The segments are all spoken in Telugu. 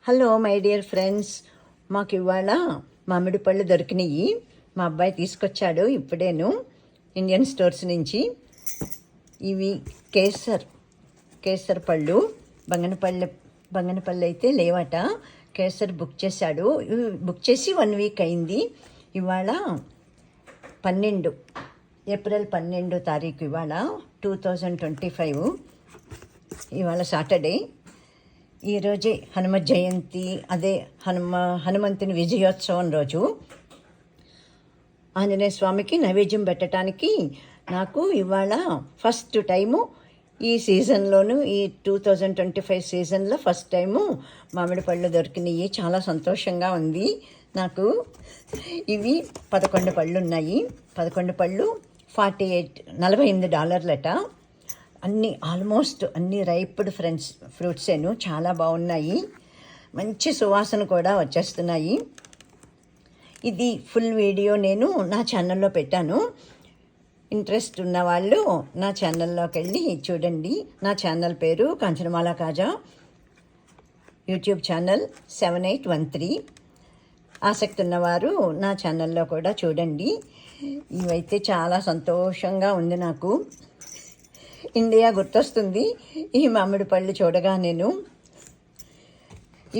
హలో మై డియర్ ఫ్రెండ్స్, మాకు ఇవాళ మామిడి పళ్ళు దొరికినాయి. మా అబ్బాయి తీసుకొచ్చాడు ఇప్పుడేను ఇండియన్ స్టోర్స్ నుంచి. ఇవి కేసర్ పళ్ళు. బంగనపల్లి అయితే లేవట. కేసర్ బుక్ చేశాడు. బుక్ చేసి 1 వీక్ అయింది. ఇవాళ ఏప్రిల్ 12 తారీఖు, ఇవాళ 2025. ఇవాళ సాటర్డే. ఈరోజే హనుమ జయంతి, అదే హనుమంతుని విజయోత్సవం రోజు. ఆంజనేయ స్వామికి నైవేద్యం పెట్టడానికి నాకు ఇవాళ ఫస్ట్ టైము ఈ సీజన్లోను, ఈ 2025 సీజన్లో ఫస్ట్ టైము మామిడి పళ్ళు దొరికినాయి. చాలా సంతోషంగా ఉంది నాకు. ఇవి 11 పళ్ళు ఉన్నాయి. 11 పళ్ళు $48 ఆల్మోస్ట్ అన్ని రైప్డ్ ఫ్రూట్సేను. చాలా బాగున్నాయి. మంచి సువాసన కూడా వచ్చేస్తున్నాయి. ఇది ఫుల్ వీడియో నేను నా ఛానల్లో పెట్టాను. ఇంట్రెస్ట్ ఉన్న వాళ్ళు నా ఛానల్లోకి వెళ్ళి చూడండి. నా ఛానల్ పేరు కాంచనమాల కాజా, యూట్యూబ్ ఛానల్ 7813. ఆసక్తి ఉన్నవారు నా ఛానల్లో కూడా చూడండి. ఇవైతే చాలా సంతోషంగా ఉంది నాకు. ఇండియా గుర్తొస్తుంది ఈ మామిడి పళ్ళు చూడగా. నేను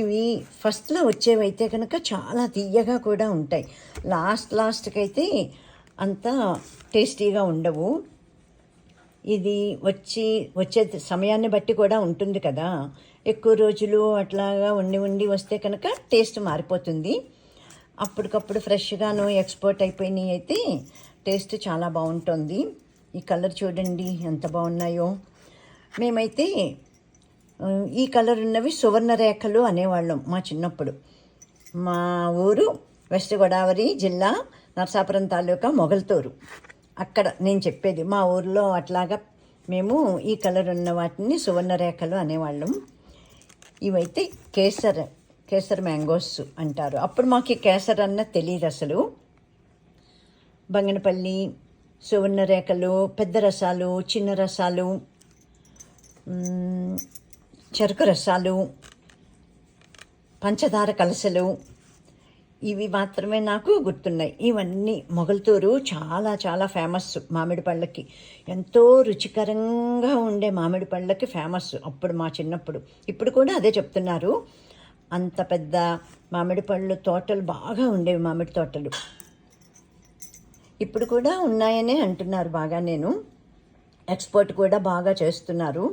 ఇవి ఫస్ట్లో వచ్చేవైతే కనుక చాలా తీయగా కూడా ఉంటాయి. లాస్ట్కి అయితే అంత టేస్టీగా ఉండవు. ఇది వచ్చే సమయాన్ని బట్టి కూడా ఉంటుంది కదా. ఎక్కువ రోజులు అట్లాగా ఉండి వస్తే కనుక టేస్ట్ మారిపోతుంది. అప్పటికప్పుడు ఫ్రెష్గాను ఎక్స్పోర్ట్ అయిపోయినాయి అయితే టేస్ట్ చాలా బాగుంటుంది. ఈ కలర్ చూడండి ఎంత బాగున్నాయో. మేమైతే ఈ కలర్ ఉన్నవి సువర్ణ రేఖలు అనేవాళ్ళం మా చిన్నప్పుడు. మా ఊరు వెస్ట్ గోదావరి జిల్లా, నరసాపురం తాలూకా మొగల్తూరు. అక్కడ నేను చెప్పేది, మా ఊర్లో అట్లాగా మేము ఈ కలర్ ఉన్న వాటిని సువర్ణ రేఖలు అనేవాళ్ళం. ఇవైతే కేసర్ మ్యాంగోస్ అంటారు. అప్పుడు మాకు ఈ కేసర్ అన్న తెలియదు అసలు. బంగనపల్లి, సువర్ణ రేఖలు, పెద్ద రసాలు, చిన్న రసాలు, చెరుకు రసాలు, పంచదార కలసలు, ఇవి మాత్రమే నాకు గుర్తున్నాయి. ఇవన్నీ మొగల్తూరు చాలా చాలా ఫేమస్ మామిడి పళ్ళకి. ఎంతో రుచికరంగా ఉండే మామిడి పళ్ళకి ఫేమస్ అప్పుడు మా చిన్నప్పుడు. ఇప్పుడు కూడా అదే చెప్తున్నారు. అంత పెద్ద మామిడి పళ్ళు తోటలు బాగా ఉండేవి, మామిడి తోటలు. ఇప్పుడు కూడా ఉన్నాయనే అంటున్నారు బాగా. నేను ఎక్స్పోర్ట్ కూడా బాగా చేస్తున్నారు.